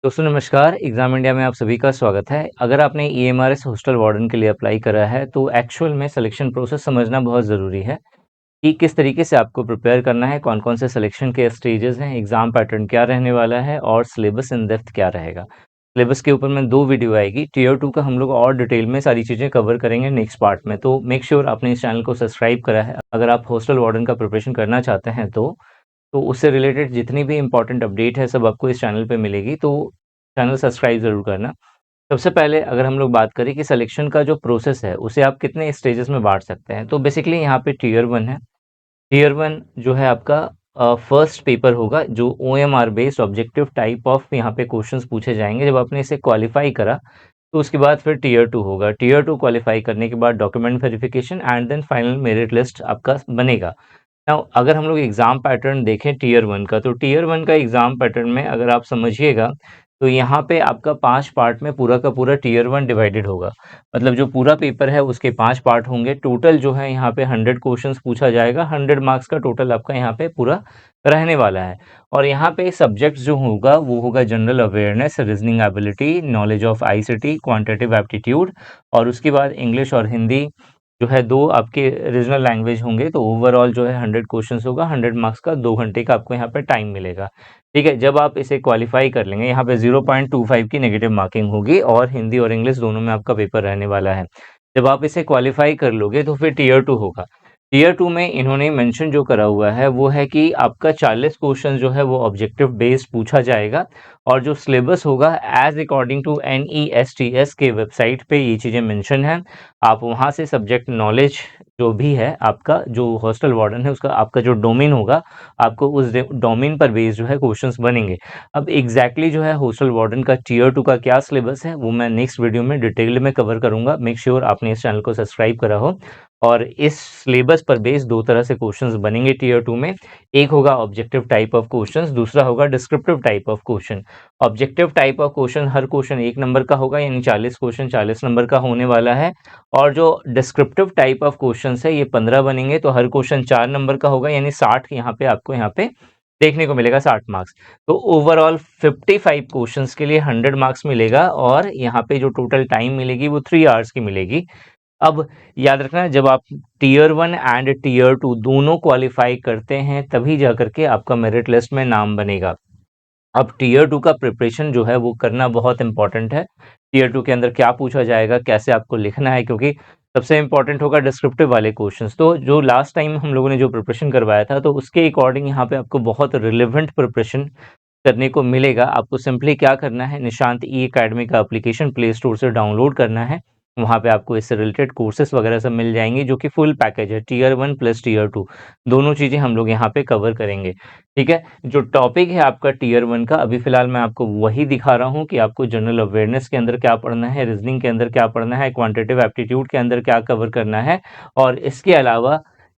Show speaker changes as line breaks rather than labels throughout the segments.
दोस्तों नमस्कार, exam India में आप सभी का स्वागत है। अगर आपने ईएमआरएस हॉस्टल वार्डन के लिए अप्लाई करा है, तो एक्चुअल में सिलेक्शन प्रोसेस समझना बहुत ज़रूरी है कि किस तरीके से आपको प्रिपेयर करना है, कौन-कौन से सिलेक्शन के स्टेजेस हैं, एग्ज़ाम पैटर्न क्या रहने वाला है और सिलेबस इन डेप्थ क्या रहेगा। सिलेबस के ऊपर में 2 वीडियो आएगी, टियर 2 का हम लोग और डिटेल में सारी चीज़ें कवर करेंगे नेक्स्ट पार्ट में, तो मेक श्योर आपने इस चैनल को सब्सक्राइब करा है। अगर आप हॉस्टल वार्डन का प्रिपरेशन करना चाहते हैं तो उससे रिलेटेड जितनी भी इम्पोर्टेंट अपडेट है सब आपको इस चैनल पे मिलेगी, तो चैनल सब्सक्राइब ज़रूर करना। सबसे पहले अगर हम लोग बात करें कि सिलेक्शन का जो प्रोसेस है, उसे आप कितने स्टेजेस में बाँट सकते हैं, तो बेसिकली यहाँ पे टियर 1 है। टियर 1 जो है आपका फर्स्ट पेपर होगा, जो OMR based objective type of यहाँ पे क्वेश्चंस पूछे जाएँगे। जब आपने इसे क्वालिफ़ाई करा, तो उसके बाद फिर टियर 2 होगा। टियर 2 क्वालिफ़ाई करने के बाद document verification and then final merit list आपका बनेगा। नाउ अगर हम लोग एग्ज़ाम पैटर्न देखें टियर 1 का, तो टियर 1 का एग्ज़ाम पैटर्न में अगर आप समझिएगा, तो यहाँ पे आपका 5 पार्ट में पूरा का पूरा टियर 1 डिवाइडेड होगा। मतलब जो पूरा पेपर है उसके 5 पार्ट होंगे। टोटल जो है यहाँ पे 100 क्वेश्चंस पूछा जाएगा। 100 मार्क्स का टोटल आपका यहाँ पे पूरा रहने वाला है। और यहाँ पे सब्जेक्ट्स जो होगा वो होगा general awareness, reasoning ability, knowledge of ICT, quantitative aptitude और उसके बाद इंग्लिश और हिंदी जो है 2 आपके रीजनल लैंग्वेज होंगे, तो ओवरऑल जो है 100 क्वेश्चंस होगा, 100 मार्क्स का 2 घंटे का आपको यहाँ पे टाइम मिलेगा। ठीक है, जब आप इसे क्वालिफाई कर लेंगे, यहाँ पे 0.25 की नेगेटिव मार्किंग होगी और हिंदी और इंग्लिश दोनों में आपका पेपर रहने वाला है। जब आप इसे क्वालिफाई कर लोगे तो फिर टियर 2 होगा। टियर 2 में इन्होंने मेंशन जो करा हुआ है वो है कि आपका 40 क्वेश्चन जो है वो ऑब्जेक्टिव बेस्ड पूछा जाएगा और जो सिलेबस होगा एज अकॉर्डिंग टू एनईएसटीएस के वेबसाइट पे ये चीज़ें मेंशन हैं। आप वहाँ से सब्जेक्ट नॉलेज जो भी है आपका, जो हॉस्टल वार्डन है उसका आपका जो डोमेन होगा, आपको उस डोमेन पर बेस्ड जो है क्वेश्चंस बनेंगे। अब एग्जैक्टली जो है हॉस्टल वार्डन का टियर 2 का क्या सिलेबस है वो मैं नेक्स्ट वीडियो में डिटेल में कवर करूंगा। मेक श्योर आपने इस चैनल को सब्सक्राइब करा हो। और इस सिलेबस पर बेस्ड 2 तरह से क्वेश्चंस बनेंगे टियर 2 में। एक होगा ऑब्जेक्टिव टाइप ऑफ क्वेश्चंस, दूसरा होगा descriptive type of question. Objective type of question, her question 1 number का होगा, यानी 40 क्वेश्चन 40 नंबर का होने वाला है। और जो डिस्क्रिप्टिव टाइप ऑफ क्वेश्चंस है ये 15 बनेंगे, तो हर क्वेश्चन 4 नंबर का होगा, यानी 60 यहाँ पे आपको यहाँ पे देखने को मिलेगा, 60 मार्क्स। तो ओवरऑल 55 क्वेश्चंस के लिए 100 मार्क्स मिलेगा और यहाँ पे जो टोटल टाइम मिलेगी वो 3 आवर्स की मिलेगी। अब याद रखना, जब आप टियर 1 एंड टियर 2 दोनों क्वालिफाई करते हैं तभी जा करके आपका मेरिट लिस्ट में नाम बनेगा। अब टियर 2 का प्रिपरेशन जो है वो करना बहुत इंपॉर्टेंट है। टियर 2 के अंदर क्या पूछा जाएगा, कैसे आपको लिखना है, क्योंकि सबसे इंपॉर्टेंट होगा डिस्क्रिप्टिव वाले क्वेश्चंस। तो जो लास्ट टाइम हम लोगों ने जो प्रिपरेशन करवाया था, तो उसके अकॉर्डिंग यहाँ पे आपको बहुत रिलेवेंट प्रिपरेशन करने को मिलेगा। आपको सिंपली क्या करना है, निशांत ई एकेडमी का एप्लीकेशन प्ले स्टोर से डाउनलोड करना है। वहाँ पे आपको इससे रिलेटेड कोर्सेस वगैरह सब मिल जाएंगे, जो कि फुल पैकेज है, टियर 1 प्लस टियर 2 दोनों चीज़ें हम लोग यहाँ पे कवर करेंगे। ठीक है, जो टॉपिक है आपका टियर 1 का, अभी फिलहाल मैं आपको वही दिखा रहा हूँ कि आपको जनरल अवेयरनेस के अंदर क्या पढ़ना है, रीजनिंग के अंदर क्या पढ़ना है, क्वांटिटेटिव एप्टीट्यूड के अंदर क्या कवर करना है। और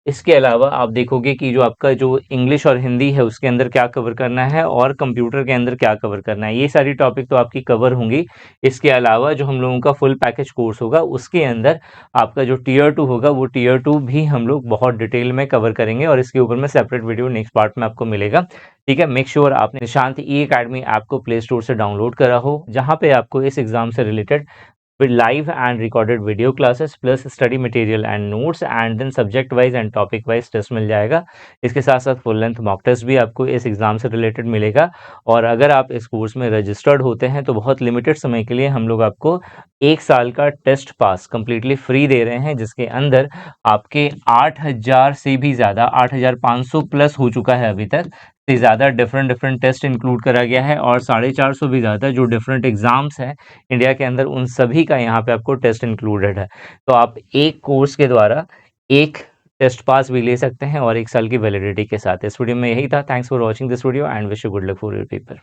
इसके अलावा आप देखोगे कि जो आपका जो इंग्लिश और हिंदी है उसके अंदर क्या कवर करना है और कंप्यूटर के अंदर क्या कवर करना है, ये सारी टॉपिक तो आपकी कवर होंगी। इसके अलावा जो हम लोगों का फुल पैकेज कोर्स होगा उसके अंदर आपका जो टियर 2 होगा वो टियर 2 भी हम लोग बहुत डिटेल में कवर करेंगे और इसके ऊपर में सेपरेट वीडियो नेक्स्ट पार्ट में आपको मिलेगा। ठीक है, मेक श्योर आपने निशांत ई एकेडमी ऐप को प्ले स्टोर से डाउनलोड करा हो, जहाँ पे आपको इस एग्जाम से related with live and recorded video classes plus study material and notes and then subject wise and topic wise test मिल जाएगा। इसके साथ साथ फुल लेंथ मॉक टेस्ट भी आपको इस एग्जाम से रिलेटेड मिलेगा। और अगर आप इस कोर्स में रजिस्टर्ड होते हैं तो बहुत लिमिटेड समय के लिए हम लोग आपको 1 साल का टेस्ट पास कंप्लीटली फ्री दे रहे हैं, जिसके अंदर आपके 8000 से भी ज़्यादा 8500 प्लस हो चुका है अभी तक से ज़्यादा डिफरेंट टेस्ट इंक्लूड करा गया है और 450 भी ज़्यादा जो डिफरेंट एग्जाम्स हैं इंडिया के अंदर, उन सभी का यहाँ पे आपको टेस्ट इंक्लूडेड है। तो आप एक कोर्स के द्वारा एक टेस्ट पास भी ले सकते हैं और 1 साल की वैलिडिटी के साथ। इस वीडियो में यही था। Thanks for watching this video and wish you good luck for your paper.